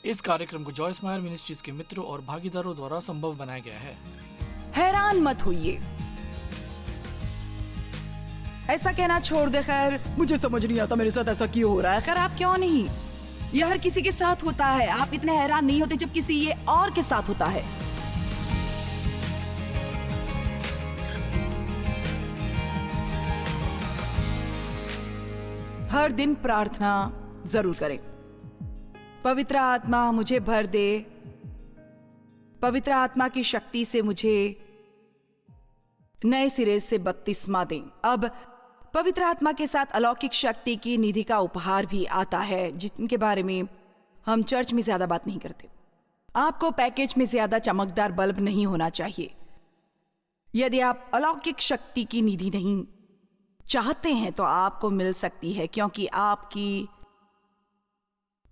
इस कार्यक्रम को जॉय स्माइल मिनिस्ट्रीज के मित्रों और भागीदारों द्वारा संभव बनाया गया है। हैरान मत होइए, ऐसा कहना छोड़ दे। खैर, मुझे समझ नहीं आता मेरे साथ ऐसा क्यों हो रहा है। खैर, आप क्यों नहीं, यह हर किसी के साथ होता है। आप इतने हैरान नहीं होते जब किसी ये और के साथ होता है। हर दिन प्रार्थना जरूर करें, पवित्र आत्मा मुझे भर दे, पवित्र आत्मा की शक्ति से मुझे नए सिरे से बपतिस्मा दें। अब पवित्र आत्मा के साथ अलौकिक शक्ति की निधि का उपहार भी आता है, जिनके बारे में हम चर्च में ज्यादा बात नहीं करते। आपको पैकेज में ज्यादा चमकदार बल्ब नहीं होना चाहिए। यदि आप अलौकिक शक्ति की निधि नहीं चाहते हैं तो आपको मिल सकती है, क्योंकि आपकी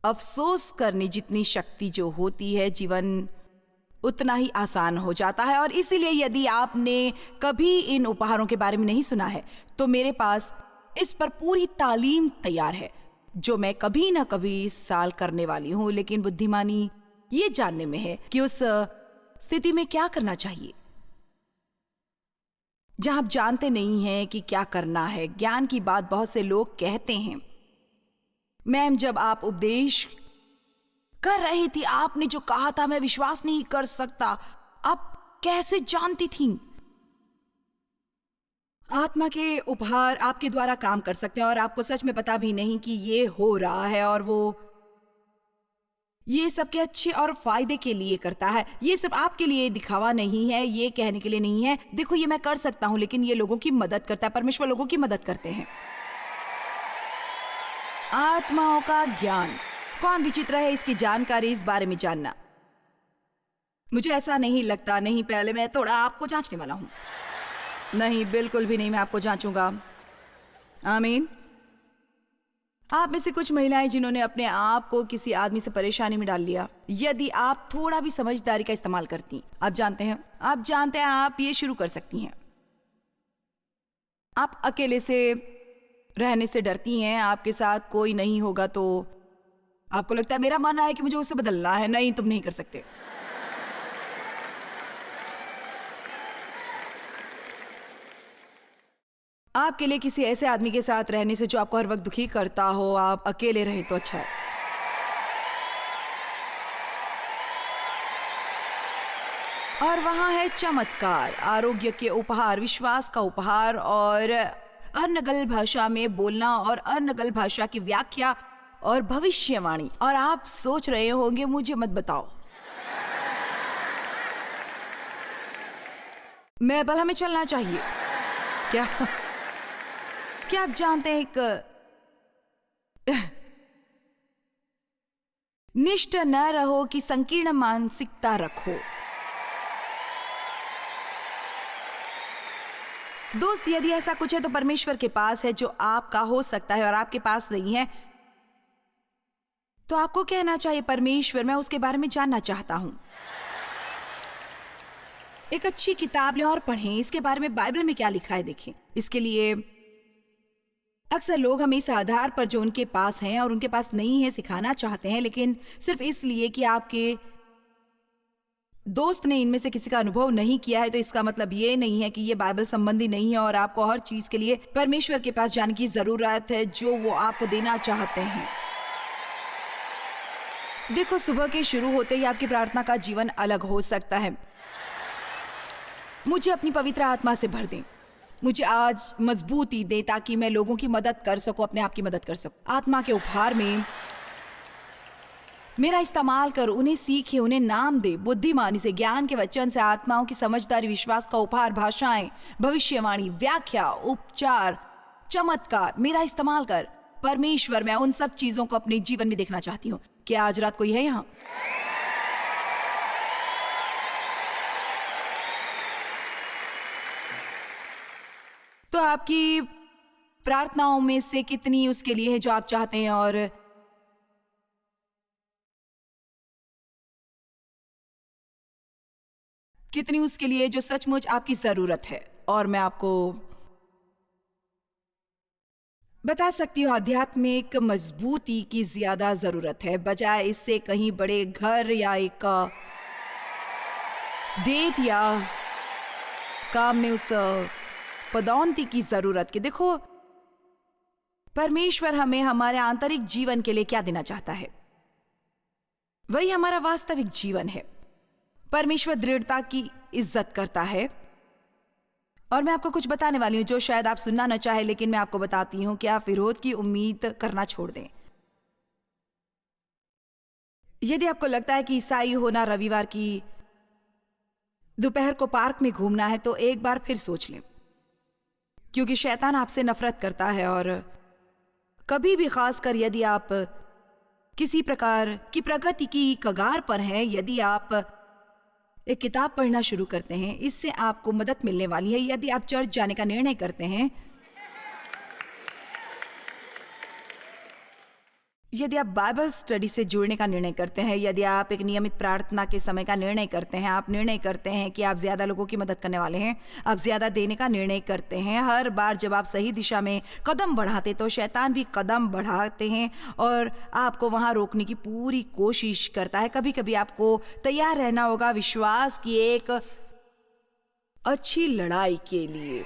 अफसोस करने जितनी शक्ति जो होती है, जीवन उतना ही आसान हो जाता है। और इसीलिए यदि आपने कभी इन उपहारों के बारे में नहीं सुना है तो मेरे पास इस पर पूरी तालीम तैयार है, जो मैं कभी ना कभी इस साल करने वाली हूं। लेकिन बुद्धिमानी ये जानने में है कि उस स्थिति में क्या करना चाहिए जहां आप जानते नहीं हैं कि क्या करना है। ज्ञान की बात बहुत से लोग कहते हैं। मैम, जब आप उपदेश कर रही थी, आपने जो कहा था मैं विश्वास नहीं कर सकता। आप कैसे जानती थी? आत्मा के उपहार आपके द्वारा काम कर सकते हैं और आपको सच में पता भी नहीं कि ये हो रहा है, और वो ये सबके अच्छे और फायदे के लिए करता है। ये सिर्फ आपके लिए दिखावा नहीं है, ये कहने के लिए नहीं है देखो ये मैं कर सकता हूं, लेकिन ये लोगों की मदद करता है। परमेश्वर लोगों की मदद करते हैं। आत्माओं का ज्ञान, कौन विचित्र है इसकी जानकारी, इस बारे में जानना। मुझे ऐसा नहीं लगता। नहीं, पहले मैं थोड़ा आपको जांचने वाला हूं। नहीं, बिल्कुल भी नहीं, मैं आपको जांचूंगा। आमीन। आप में से कुछ महिलाएं जिन्होंने अपने आप को किसी आदमी से परेशानी में डाल लिया, यदि आप थोड़ा भी समझदारी का इस्तेमाल करती, आप जानते हैं आप ये शुरू कर सकती हैं। आप अकेले से रहने से डरती हैं, आपके साथ कोई नहीं होगा तो आपको लगता है मेरा मानना है कि मुझे उसे बदलना है। नहीं, तुम नहीं कर सकते। आपके लिए किसी ऐसे आदमी के साथ रहने से जो आपको हर वक्त दुखी करता हो, आप अकेले रहें तो अच्छा है। और वहां है चमत्कार, आरोग्य के उपहार, विश्वास का उपहार, और अनगल भाषा में बोलना, और अनगल भाषा की व्याख्या, और भविष्यवाणी। और आप सोच रहे होंगे मुझे मत बताओ, मैं भला में चलना चाहिए क्या? क्या आप जानते हैं एक निष्ठ न रहो कि संकीर्ण मानसिकता रखो। दोस्त, यदि ऐसा कुछ है तो परमेश्वर के पास है, जो आपका हो सकता है और आपके पास नहीं है, तो आपको कहना चाहिए परमेश्वर, मैं उसके बारे में जानना चाहता हूं। एक अच्छी किताब लें और पढ़ें, इसके बारे में बाइबल में क्या लिखा है देखें। इसके लिए अक्सर लोग हमें इस आधार पर जो उनके पास हैं और उनके पास नहीं है सिखाना चाहते हैं, लेकिन सिर्फ इसलिए कि आपके दोस्त ने इनमें से किसी का अनुभव नहीं किया है तो इसका मतलब ये नहीं है कि ये बाइबल संबंधी नहीं है, और आपको हर चीज के लिए परमेश्वर के पास जाने की जरूरत है जो वो आपको देना चाहते हैं। देखो, सुबह के शुरू होते ही आपकी प्रार्थना का जीवन अलग हो सकता है। मुझे अपनी पवित्र आत्मा से भर दें, मुझे आज मजबूती दे ताकि मैं लोगों की मदद कर सकूं, अपने आप की मदद कर सकूं। आत्मा के उपहार में मेरा इस्तेमाल कर, उन्हें सीखे, उन्हें नाम दे, बुद्धिमानी से, ज्ञान के वचन से, आत्माओं की समझदारी, विश्वास का उपहार, भाषाएं, भविष्यवाणी, व्याख्या, उपचार, चमत्कार, मेरा इस्तेमाल कर। परमेश्वर, मैं उन सब चीजों को अपने जीवन में देखना चाहती हूँ। क्या आज रात कोई है यहाँ? तो आपकी प्रार्थनाओं में से कितनी उसके लिए है जो आप चाहते हैं, और कितनी उसके लिए जो सचमुच आपकी जरूरत है? और मैं आपको बता सकती हूँ आध्यात्मिक मजबूती की ज्यादा जरूरत है, बजाय इससे कहीं बड़े घर या एक डेट या काम में उस पदोन्नति की जरूरत के। देखो, परमेश्वर हमें हमारे आंतरिक जीवन के लिए क्या देना चाहता है, वही हमारा वास्तविक जीवन है। परमेश्वर दृढ़ता की इज्जत करता है। और मैं आपको कुछ बताने वाली हूं जो शायद आप सुनना न चाहे, लेकिन मैं आपको बताती हूं कि आप विरोध की उम्मीद करना छोड़ दें। यदि आपको लगता है कि ईसाई होना रविवार की दोपहर को पार्क में घूमना है, तो एक बार फिर सोच लें, क्योंकि शैतान आपसे नफरत करता है। और कभी भी, खासकर यदि आप किसी प्रकार की प्रगति की कगार पर हैं, यदि आप एक किताब पढ़ना शुरू करते हैं, इससे आपको मदद मिलने वाली है। यदि आप चर्च जाने का निर्णय करते हैं, यदि आप बाइबल स्टडी से जुड़ने का निर्णय करते हैं, यदि आप एक नियमित प्रार्थना के समय का निर्णय करते हैं, आप निर्णय करते हैं कि आप ज्यादा लोगों की मदद करने वाले हैं, आप ज्यादा देने का निर्णय करते हैं, हर बार जब आप सही दिशा में कदम बढ़ाते तो शैतान भी कदम बढ़ाते हैं और आपको वहां रोकने की पूरी कोशिश करता है। कभी कभी आपको तैयार रहना होगा विश्वास की एक अच्छी लड़ाई के लिए।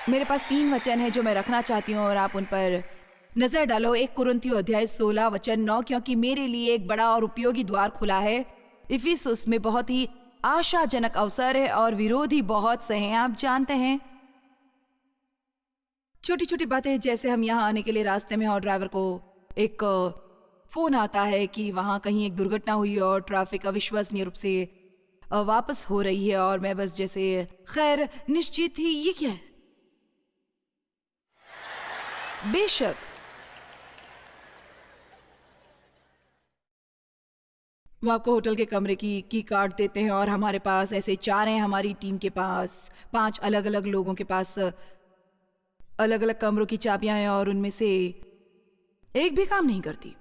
मेरे पास 3 वचन है जो मैं रखना चाहती हूँ और आप उन पर नजर डालो। 1 कुरिन्थियों अध्याय 16 वचन 9, क्योंकि मेरे लिए एक बड़ा और उपयोगी द्वार खुला है। इफिसुस में बहुत ही आशाजनक अवसर है और विरोधी बहुत से हैं। आप जानते हैं, छोटी छोटी बातें, जैसे हम यहाँ आने के लिए रास्ते में और ड्राइवर को एक फोन आता है कि वहां कहीं एक दुर्घटना हुई और ट्रैफिक अविश्वसनीय रूप से वापस हो रही है, और मैं बस जैसे खैर निश्चित ही, ये क्या है। बेशक वो आपको होटल के कमरे की कार्ड देते हैं और हमारे पास ऐसे 4 हैं। हमारी टीम के पास 5 अलग अलग लोगों के पास अलग अलग कमरों की चाबियां हैं और उनमें से एक भी काम नहीं करती।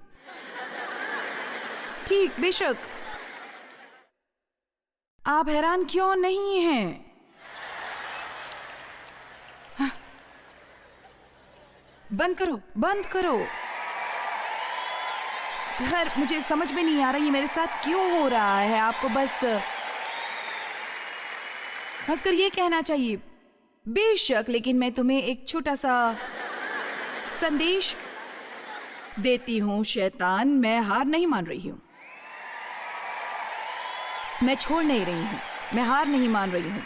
ठीक, बेशक आप हैरान क्यों नहीं हैं? बंद करो, बंद करो। खैर, मुझे समझ में नहीं आ रहा ये मेरे साथ क्यों हो रहा है। आपको बस हंसकर ये कहना चाहिए, बेशक, लेकिन मैं तुम्हें एक छोटा सा संदेश देती हूं शैतान, मैं हार नहीं मान रही हूं, मैं छोड़ नहीं रही हूं, मैं हार नहीं मान रही हूं।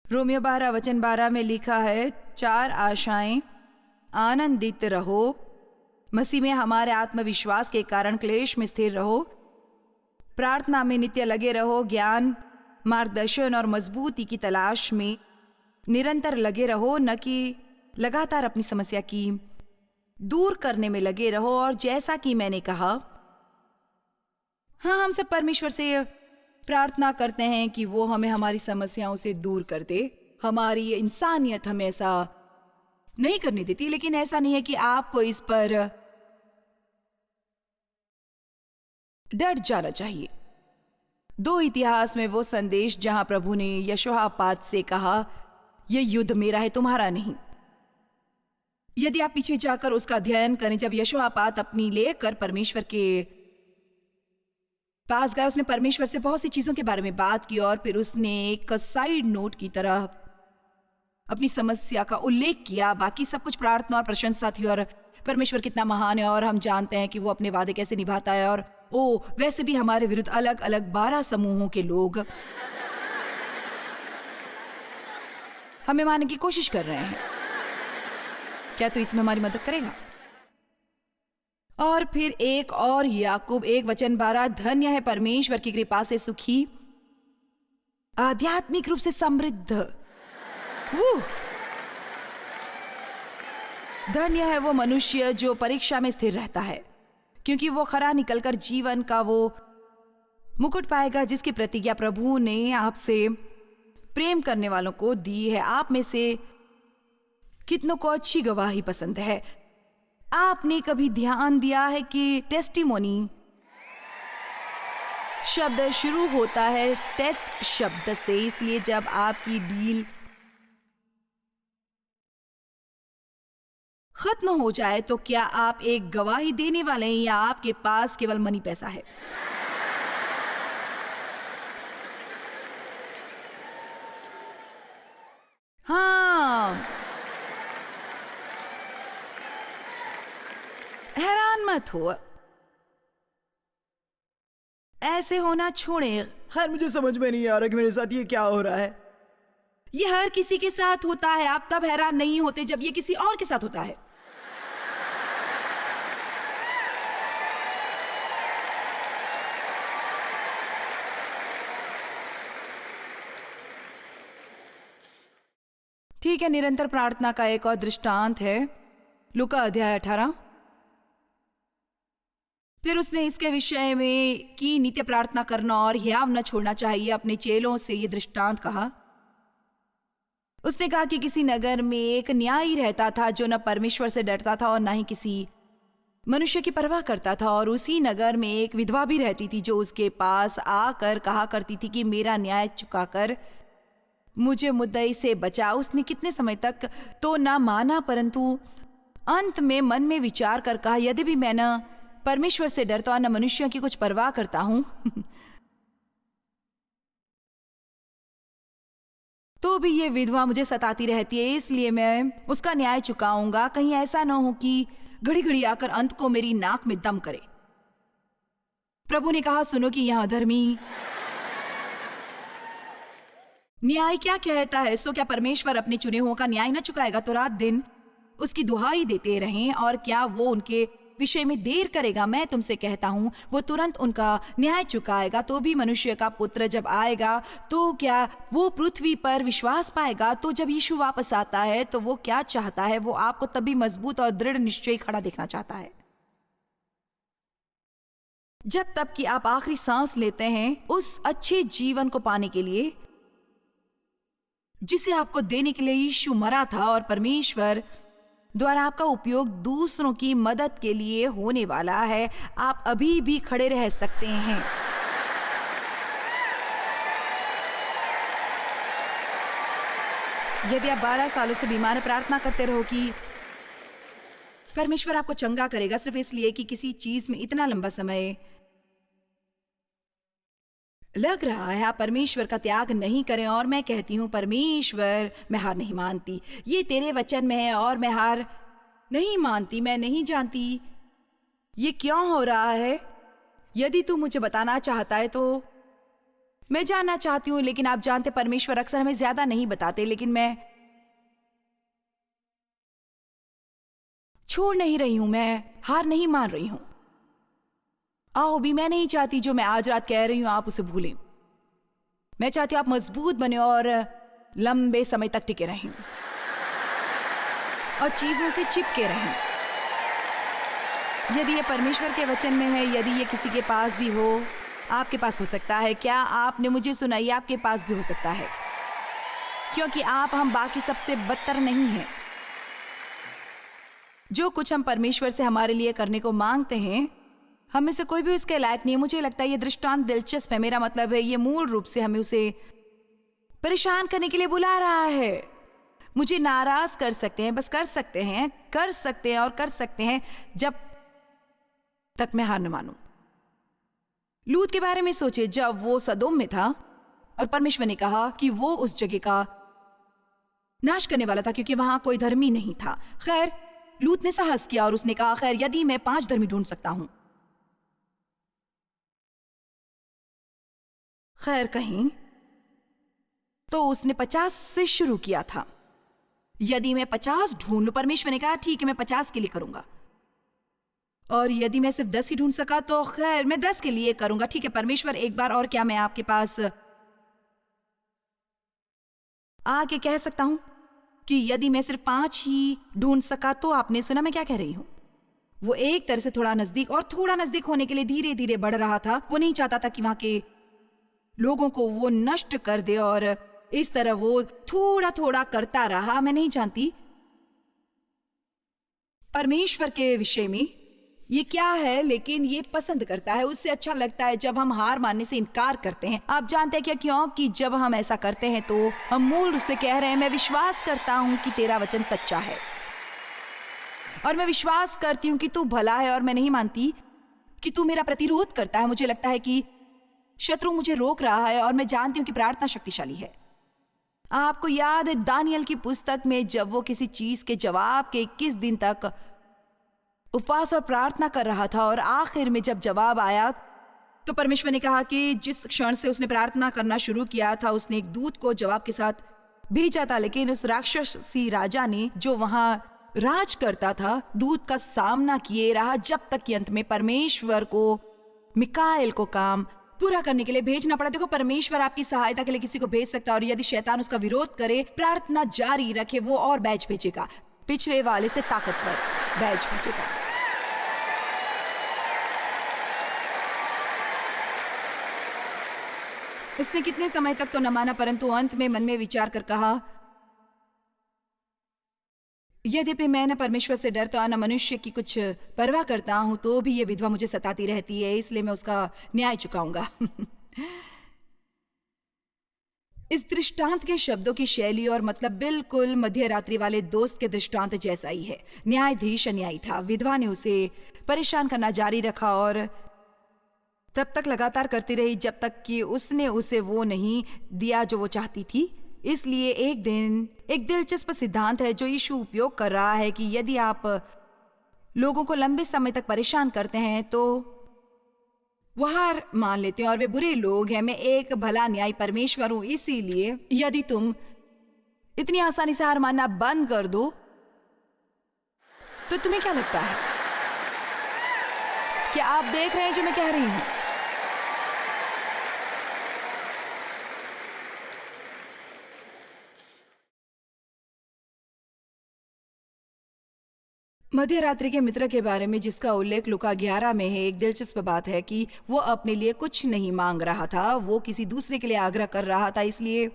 रोमियो 12 वचन 12 में लिखा है, 4 आशाएं, आनंदित रहो, मसीह में हमारे आत्मविश्वास के कारण क्लेश में स्थिर रहो, प्रार्थना में नित्य लगे रहो, ज्ञान, मार्गदर्शन और मजबूती की तलाश में निरंतर लगे रहो, न कि लगातार अपनी समस्या की दूर करने में लगे रहो। और जैसा कि मैंने कहा, हाँ, हम सब परमेश्वर से प्रार्थना करते हैं कि वो हमें हमारी समस्याओं से दूर कर दे। हमारी इंसानियत हमें ऐसा नहीं करने देती, लेकिन ऐसा नहीं है कि आपको इस पर डर जाना चाहिए। 2 इतिहास में वो संदेश जहां प्रभु ने यहोशापात से कहा, यह युद्ध मेरा है, तुम्हारा नहीं। यदि आप पीछे जाकर उसका अध्ययन करें, जब यहोशापात अपनी लेकर परमेश्वर के पास गया, उसने परमेश्वर से बहुत सी चीजों के बारे में बात की और फिर उसने एक साइड नोट की तरह अपनी समस्या का उल्लेख किया। बाकी सब कुछ प्रार्थना और प्रशंसा थी और परमेश्वर कितना महान है और हम जानते हैं कि वो अपने वादे कैसे निभाता है। और वैसे भी हमारे विरुद्ध अलग अलग 12 समूहों के लोग हमें मारने की कोशिश कर रहे हैं। क्या तू इसमें हमारी मदद करेगा? और फिर एक और, याकूब 1 वचन 12, धन्य है परमेश्वर की कृपा से सुखी, आध्यात्मिक रूप से समृद्ध। धन्य है वो मनुष्य जो परीक्षा में स्थिर रहता है, क्योंकि वो खरा निकलकर जीवन का वो मुकुट पाएगा जिसकी प्रतिज्ञा प्रभु ने आपसे प्रेम करने वालों को दी है। आप में से कितनों को अच्छी गवाही पसंद है? आपने कभी ध्यान दिया है कि टेस्टिमोनी शब्द शुरू होता है टेस्ट शब्द से, इसलिए जब आपकी डील खत्म हो जाए तो क्या आप एक गवाही देने वाले हैं या आपके पास केवल मनी पैसा है? हाँ, हैरान मत हो, ऐसे होना छोड़े। खैर, मुझे समझ में नहीं आ रहा कि मेरे साथ ये क्या हो रहा है। ये हर किसी के साथ होता है। आप तब हैरान नहीं होते जब ये किसी और के साथ होता है। ठीक है, निरंतर प्रार्थना का एक और दृष्टांत है, लूका अध्याय 18। फिर उसने इसके विषय में कि नित्य प्रार्थना करना और हियाव न छोड़ना चाहिए अपने चेलों से ये दृष्टांत कहा। उसने कहा कि किसी नगर में एक न्यायी रहता था जो न परमेश्वर से डरता था और न ही किसी मनुष्य की परवाह करता था। और उसी नगर में एक विधवा भी रहती थी जो उसके पास आकर कहा करती थी कि मेरा न्याय चुकाकर मुझे मुद्दई से बचा। उसने कितने समय तक तो ना माना, परंतु अंत में मन में विचार कर कहा, यदि भी मैं न परमेश्वर से डरता और न मनुष्यों की कुछ परवाह करता हूं तो भी ये विधवा मुझे सताती रहती है, इसलिए मैं उसका न्याय चुकाऊंगा। कहीं ऐसा न हो कि घड़ी घड़ी आकर अंत को मेरी नाक में दम करे। प्रभु ने कहा, सुनो कि यह अधर्मी न्याय क्या कहता है। सो क्या परमेश्वर अपने चुने हुओं का न्याय न चुकाएगा? तो रात दिन उसकी दुहाई देते रहें, और क्या वो उनके विषय में देर करेगा? मैं तुमसे कहता हूं वो तुरंत उनका न्याय चुकाएगा। तो भी मनुष्य का पुत्र जब आएगा तो क्या वो पृथ्वी पर विश्वास पाएगा? तो जब यीशु वापस आता है तो वो क्या चाहता है? वो आपको तभी मजबूत और दृढ़ निश्चय खड़ा देखना चाहता है। जब तक कि आप आखिरी सांस लेते हैं उस अच्छे जीवन को पाने के लिए जिसे आपको देने के लिए यीशु मरा था, और परमेश्वर द्वारा आपका उपयोग दूसरों की मदद के लिए होने वाला है, आप अभी भी खड़े रह सकते हैं। यदि आप 12 सालों से बीमार प्रार्थना करते रहो कि परमेश्वर आपको चंगा करेगा, सिर्फ इसलिए कि किसी चीज में इतना लंबा समय लग रहा है, आप परमेश्वर का त्याग नहीं करें। और मैं कहती हूं, परमेश्वर, मैं हार नहीं मानती, ये तेरे वचन में है और मैं हार नहीं मानती। मैं नहीं जानती ये क्यों हो रहा है। यदि तू मुझे बताना चाहता है तो मैं जानना चाहती हूं, लेकिन आप जानते परमेश्वर अक्सर हमें ज्यादा नहीं बताते। लेकिन मैं छोड़ नहीं रही हूं, मैं हार नहीं मान रही हूं। आओ भी, मैं नहीं चाहती जो मैं आज रात कह रही हूं आप उसे भूलें। मैं चाहती हूं आप मजबूत बने और लंबे समय तक टिके रहें और चीजों से चिपके रहें। यदि ये परमेश्वर के वचन में है, यदि ये किसी के पास भी हो, आपके पास हो सकता है। क्या आपने मुझे सुना? ये आपके पास भी हो सकता है, क्योंकि हम बाकी सबसे बदतर नहीं हैं। जो कुछ हम परमेश्वर से हमारे लिए करने को मांगते हैं, हम में से कोई भी उसके लायक नहीं है। मुझे लगता है ये दृष्टांत दिलचस्प है। मेरा मतलब है ये मूल रूप से हमें उसे परेशान करने के लिए बुला रहा है। मुझे नाराज कर सकते हैं, बस कर सकते हैं और कर सकते हैं जब तक मैं हार न मानूं। लूत के बारे में सोचे, जब वो सदोम में था और परमेश्वर ने कहा कि वो उस जगह का नाश करने वाला था क्योंकि वहां कोई धर्मी नहीं था। खैर, लूत ने साहस किया और उसने कहा, खैर यदि मैं 5 धर्मी ढूंढ सकता हूं। खैर, कहीं तो उसने 50 से शुरू किया था। यदि मैं 50 ढूंढ लूं, परमेश्वर ने कहा ठीक है मैं 50 के लिए करूंगा। और यदि मैं सिर्फ 10 ही ढूंढ सका तो खैर मैं 10 के लिए करूंगा। ठीक है परमेश्वर, एक बार और क्या मैं आपके पास आके कह सकता हूं कि यदि मैं सिर्फ 5 ही ढूंढ सका तो? आपने सुना मैं क्या कह रही हूं। वो एक तरह से थोड़ा नजदीक और थोड़ा नजदीक होने के लिए धीरे धीरे बढ़ रहा था। वो नहीं चाहता था कि वहां के लोगों को वो नष्ट कर दे, और इस तरह वो थोड़ा थोड़ा करता रहा। मैं नहीं जानती परमेश्वर के विषय में ये क्या है, लेकिन ये पसंद करता है। उससे अच्छा लगता है जब हम हार मानने से इनकार करते हैं। आप जानते हैं क्या क्यों? कि जब हम ऐसा करते हैं तो हम मूल रूप से कह रहे हैं मैं विश्वास करता हूँ कि तेरा वचन सच्चा है, और मैं विश्वास करती हूँ कि तू भला है, और मैं नहीं मानती कि तू मेरा प्रतिरोध करता है। मुझे लगता है कि शत्रु मुझे रोक रहा है, और मैं जानती हूँ कि प्रार्थना शक्तिशाली है। आपको याद है दानियल की पुस्तक में जब वो किसी चीज के जवाब के 21 दिन तक उपवास और प्रार्थना कर रहा था, और आखिर में जब जवाब आया तो परमेश्वर ने कहा कि जिस क्षण से उसने प्रार्थना करना शुरू किया था उसने एक दूत को जवाब के साथ भेजा था, लेकिन उस राक्षसी राजा ने जो वहां राज करता था दूत का सामना किए रहा जब तक कि अंत में परमेश्वर को मिकाएल को काम पूरा करने के लिए भेजना पड़ा। देखो, परमेश्वर आपकी सहायता के लिए किसी को भेज सकता है, और यदि शैतान उसका विरोध करे, प्रार्थना जारी रखे, वो और बैच भेजेगा, पिछले वाले से ताकतवर बैच भेजेगा। उसने कितने समय तक तो न माना, परंतु अंत में मन में विचार कर कहा, यद्यपि मैं न परमेश्वर से डरता न मनुष्य की कुछ परवाह करता हूं, तो भी ये विधवा मुझे सताती रहती है, इसलिए मैं उसका न्याय चुकाऊंगा। इस दृष्टांत के शब्दों की शैली और मतलब बिल्कुल मध्य रात्रि वाले दोस्त के दृष्टांत जैसा ही है। न्यायाधीश अन्यायी था। विधवा ने उसे परेशान करना जारी रखा और तब तक लगातार करती रही जब तक कि उसने उसे वो नहीं दिया जो वो चाहती थी। इसलिए एक दिन एक दिलचस्प सिद्धांत है जो यीशु उपयोग कर रहा है कि यदि आप लोगों को लंबे समय तक परेशान करते हैं तो वो हार मान लेते हैं और वे बुरे लोग हैं। मैं एक भला न्यायी परमेश्वर हूं, इसीलिए यदि तुम इतनी आसानी से हार मानना बंद कर दो तो तुम्हें क्या लगता है? क्या आप देख रहे हैं जो मैं कह रही हूं? मध्य रात्रि के मित्र के बारे में जिसका उल्लेख लुका 11 में है, एक दिलचस्प बात है कि वो अपने लिए कुछ नहीं मांग रहा था, वो किसी दूसरे के लिए आग्रह कर रहा था। इसलिए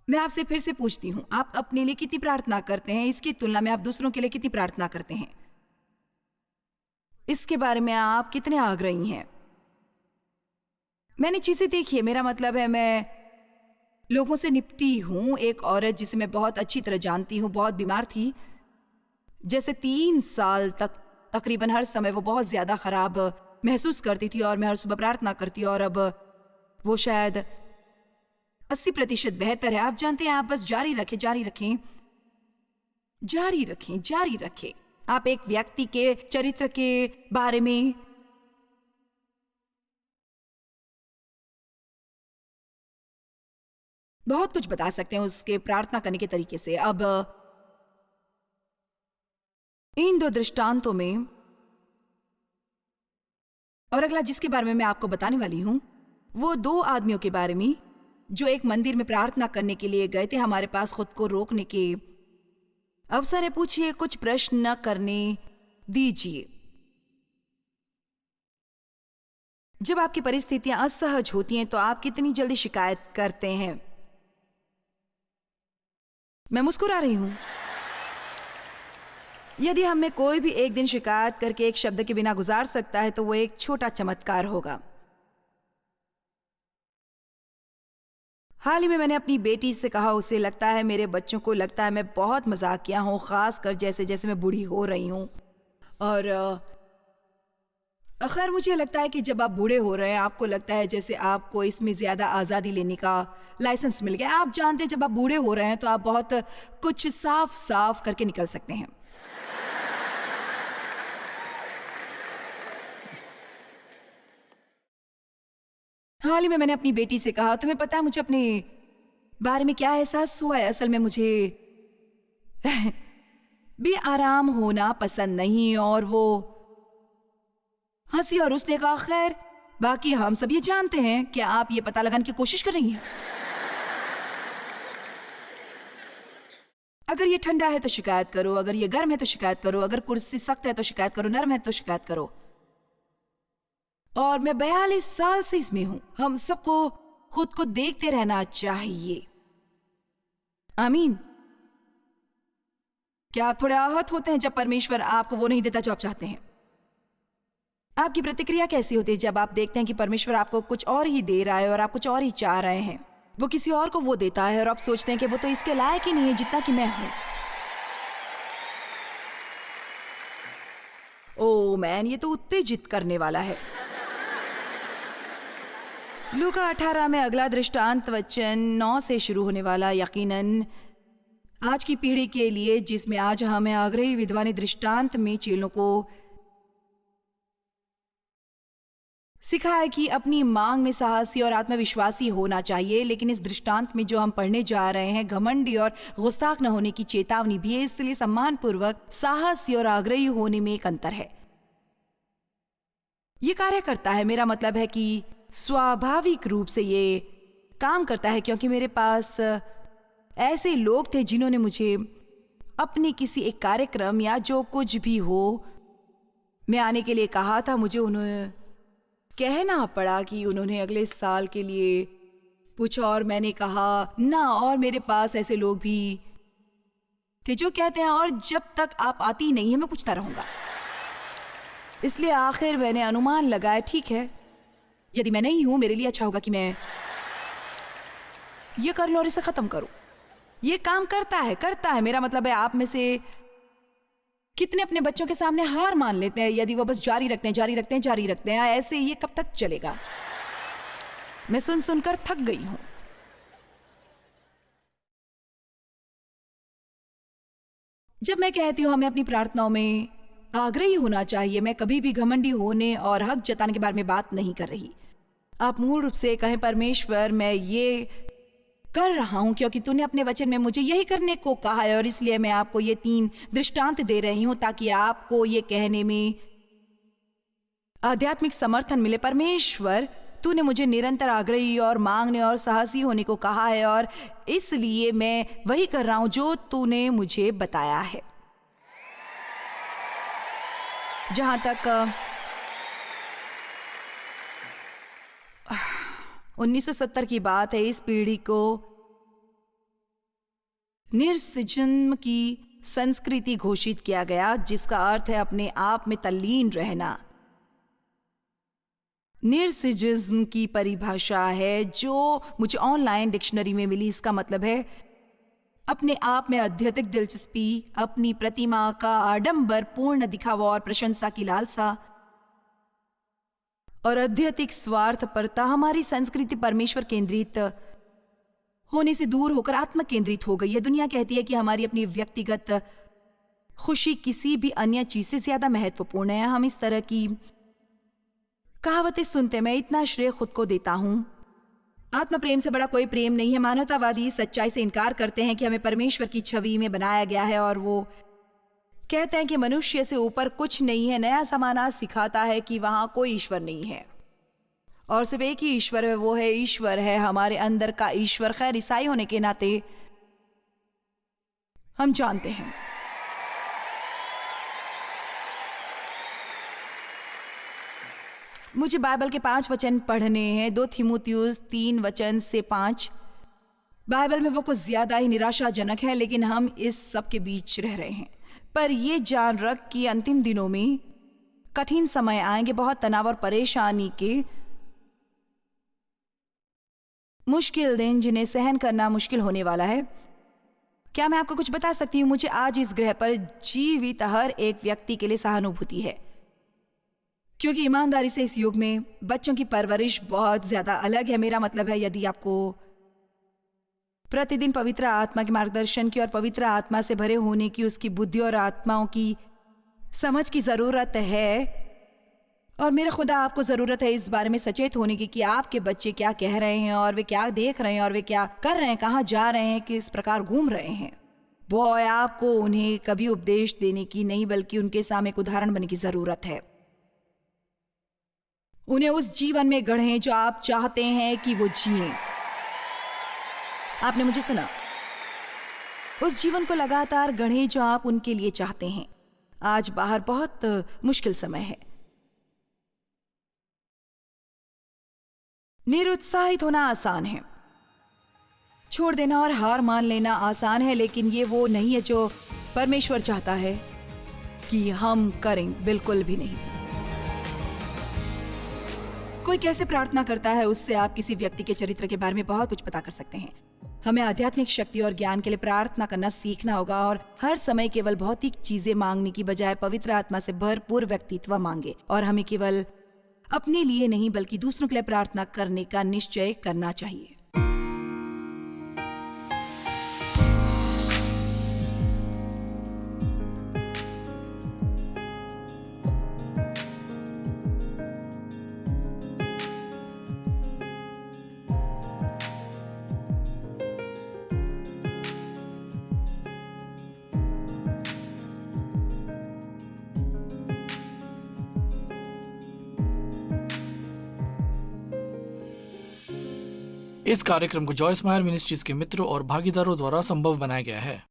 मैं आपसे फिर से पूछती हूं, आप अपने लिए कितनी प्रार्थना करते हैं? इसकी तुलना में आप दूसरों के लिए कितनी प्रार्थना करते हैं? इसके बारे में आप कितने आग्रही हैं? मैंने चीजें देखी है, मेरा मतलब है मैं लोगों से निपटी हूं। एक औरत जिसे मैं बहुत अच्छी तरह जानती हूं बहुत बीमार थी, जैसे 3 साल तक तकरीबन हर समय वो बहुत ज्यादा खराब महसूस करती थी और मैं हर सुबह प्रार्थना करती, और अब वो शायद 80% बेहतर है। आप जानते हैं, आप बस जारी रखें, जारी रखें, जारी रखें, जारी रखें। आप एक व्यक्ति के चरित्र के बारे में बहुत कुछ बता सकते हैं उसके प्रार्थना करने के तरीके से। अब इन 2 दृष्टांतों में, और अगला जिसके बारे में मैं आपको बताने वाली हूं, वो 2 आदमियों के बारे में जो एक मंदिर में प्रार्थना करने के लिए गए थे। हमारे पास खुद को रोकने के अवसर है। पूछिए, कुछ प्रश्न न करने दीजिए। जब आपकी परिस्थितियां असहज होती हैं तो आप कितनी जल्दी शिकायत करते हैं? मैं मुस्कुरा रही हूं। यदि हम में कोई भी एक दिन शिकायत करके एक शब्द के बिना गुजार सकता है तो वो एक छोटा चमत्कार होगा। हाल ही में मैंने अपनी बेटी से कहा, उसे लगता है मेरे बच्चों को लगता है मैं बहुत मजाकिया हूं, खासकर जैसे जैसे मैं बूढ़ी हो रही हूं। और खैर, मुझे लगता है कि जब आप बूढ़े हो रहे हैं आपको लगता है जैसे आपको इसमें ज्यादा आज़ादी लेने का लाइसेंस मिल गया। आप जानते हैं जब आप बूढ़े हो रहे हैं तो आप बहुत कुछ साफ साफ करके निकल सकते हैं। हाल ही में मैंने अपनी बेटी से कहा, तुम्हें पता है मुझे अपने बारे में क्या एहसास हुआ है? असल में मुझे बेआराम होना पसंद नहीं। और वो हंसी और उसने कहा, खैर बाकी हम सब ये जानते हैं। क्या आप ये पता लगाने की कोशिश कर रही हैं? अगर ये ठंडा है तो शिकायत करो, अगर ये गर्म है तो शिकायत करो, अगर कुर्सी सख्त है तो शिकायत करो, नरम है तो शिकायत करो। और मैं 42 साल से इसमें हूं। हम सबको खुद को देखते रहना चाहिए। आमीन। क्या आप थोड़े आहत होते हैं जब परमेश्वर आपको वो नहीं देता जो आप चाहते हैं? आपकी प्रतिक्रिया कैसी होती है जब आप देखते हैं कि परमेश्वर आपको कुछ और ही दे रहा है और आप कुछ और ही चाह रहे हैं? वो किसी और को वो देता है और आप सोचते हैं कि वो तो इसके लायक ही नहीं है जितना कि मैं हूं। ओ मैन, ये तो उत्तेजित करने वाला है। लूका 18 में अगला दृष्टांत वचन 9 से शुरू होने वाला यकीनन आज की पीढ़ी के लिए, जिसमें आज हमें आग्रही विधवा ने दृष्टांत में चेलों को सिखाया कि अपनी मांग में साहसी और आत्मविश्वासी होना चाहिए। लेकिन इस दृष्टांत में जो हम पढ़ने जा रहे हैं, घमंडी और गुस्ताख न होने की चेतावनी भी है। इसलिए सम्मानपूर्वक साहसी और आग्रही होने में एक अंतर है। ये कार्य करता है, मेरा मतलब है कि स्वाभाविक रूप से ये काम करता है, क्योंकि मेरे पास ऐसे लोग थे जिन्होंने मुझे अपने किसी एक कार्यक्रम या जो कुछ भी हो मैं आने के लिए कहा था। मुझे उन्हें कहना पड़ा कि उन्होंने अगले साल के लिए पूछा और मैंने कहा ना। और मेरे पास ऐसे लोग भी थे जो कहते हैं और जब तक आप आती नहीं है मैं पूछता रहूंगा। इसलिए आखिर मैंने अनुमान लगाया, ठीक है, यदि मैं नहीं हूं मेरे लिए अच्छा होगा कि मैं ये कर लूं और इसे खत्म करूं। ये काम करता है। मेरा मतलब है आप में से कितने अपने बच्चों के सामने हार मान लेते हैं यदि वो बस जारी रखते हैं। ऐसे ये कब तक चलेगा? मैं सुन सुनकर थक गई हूं। जब मैं कहती हूं हमें अपनी प्रार्थनाओं में आग्रही होना चाहिए, मैं कभी भी घमंडी होने और हक जताने के बारे में बात नहीं कर रही। आप मूल रूप से कहें, परमेश्वर मैं ये कर रहा हूं क्योंकि तूने अपने वचन में मुझे यही करने को कहा है और इसलिए मैं आपको ये 3 दृष्टांत दे रही हूं ताकि आपको ये कहने में आध्यात्मिक समर्थन मिले। परमेश्वर, तूने मुझे निरंतर आग्रही और मांगने और साहसी होने को कहा है और इसलिए मैं वही कर रहा हूं जो तूने मुझे बताया है। जहां तक 1970 की बात है, इस पीढ़ी को निर्सिजम की संस्कृति घोषित किया गया, जिसका अर्थ है अपने आप में तल्लीन रहना। निर्सिजिज्म की परिभाषा है जो मुझे ऑनलाइन डिक्शनरी में मिली। इसका मतलब है अपने आप में अत्यधिक दिलचस्पी, अपनी प्रतिमा का आडंबर पूर्ण दिखावा और प्रशंसा की लालसा और अत्यधिक स्वार्थपरता। हमारी संस्कृति परमेश्वर केंद्रित होने से दूर होकर आत्म केंद्रित हो गई है। दुनिया कहती है कि हमारी अपनी व्यक्तिगत खुशी किसी भी अन्य चीज से ज्यादा महत्वपूर्ण है। हम इस तरह की कहावतें सुनते, मैं इतना श्रेय खुद को देता हूं, आत्म प्रेम से बड़ा कोई प्रेम नहीं है। मानवतावादी सच्चाई से इनकार करते हैं कि हमें परमेश्वर की छवि में बनाया गया है और वो कहते हैं कि मनुष्य से ऊपर कुछ नहीं है। नया जमाना सिखाता है कि वहां कोई ईश्वर नहीं है और सिर्फ एक ही ईश्वर है, वो है ईश्वर है हमारे अंदर का ईश्वर। खैर, ईसाई होने के नाते हम जानते हैं मुझे बाइबल के 5 वचन पढ़ने हैं। 2 तीमुथियुस 3 वचन से 5। बाइबल में वो कुछ ज्यादा ही निराशाजनक है, लेकिन हम इस सब के बीच रह रहे हैं। पर ये जान रख कि अंतिम दिनों में कठिन समय आएंगे, बहुत तनाव और परेशानी के मुश्किल दिन जिन्हें सहन करना मुश्किल होने वाला है। क्या मैं आपको कुछ बता सकती हूँ? मुझे आज इस ग्रह पर जीवित हर एक व्यक्ति के लिए सहानुभूति है, क्योंकि ईमानदारी से इस युग में बच्चों की परवरिश बहुत ज्यादा अलग है। मेरा मतलब है यदि आपको प्रतिदिन पवित्र आत्मा के मार्गदर्शन की और पवित्र आत्मा से भरे होने की, उसकी बुद्धि और आत्माओं की समझ की जरूरत है, और मेरा खुदा आपको जरूरत है इस बारे में सचेत होने की कि आपके बच्चे क्या कह रहे हैं और वे क्या देख रहे हैं और वे क्या कर रहे हैं, कहाँ जा रहे हैं, किस प्रकार घूम रहे हैं। बॉय, आपको उन्हें कभी उपदेश देने की नहीं बल्कि उनके सामने एक उदाहरण बनने की जरूरत है। उन्हें उस जीवन में गढ़ें जो आप चाहते हैं कि वो जिएं। आपने मुझे सुना, उस जीवन को लगातार गढ़ें जो आप उनके लिए चाहते हैं। आज बाहर बहुत मुश्किल समय है। निरुत्साहित होना आसान है, छोड़ देना और हार मान लेना आसान है, लेकिन ये वो नहीं है जो परमेश्वर चाहता है कि हम करें बिल्कुल भी नहीं। कोई कैसे प्रार्थना करता है उससे आप किसी व्यक्ति के चरित्र के बारे में बहुत कुछ पता कर सकते हैं। हमें आध्यात्मिक शक्ति और ज्ञान के लिए प्रार्थना करना सीखना होगा और हर समय केवल भौतिक चीजें मांगने की बजाय पवित्र आत्मा से भरपूर व्यक्तित्व मांगे। और हमें केवल अपने लिए नहीं बल्कि दूसरों के लिए प्रार्थना करने का निश्चय करना चाहिए। इस कार्यक्रम को जॉयस मायर मिनिस्ट्रीज के मित्रों और भागीदारों द्वारा संभव बनाया गया है।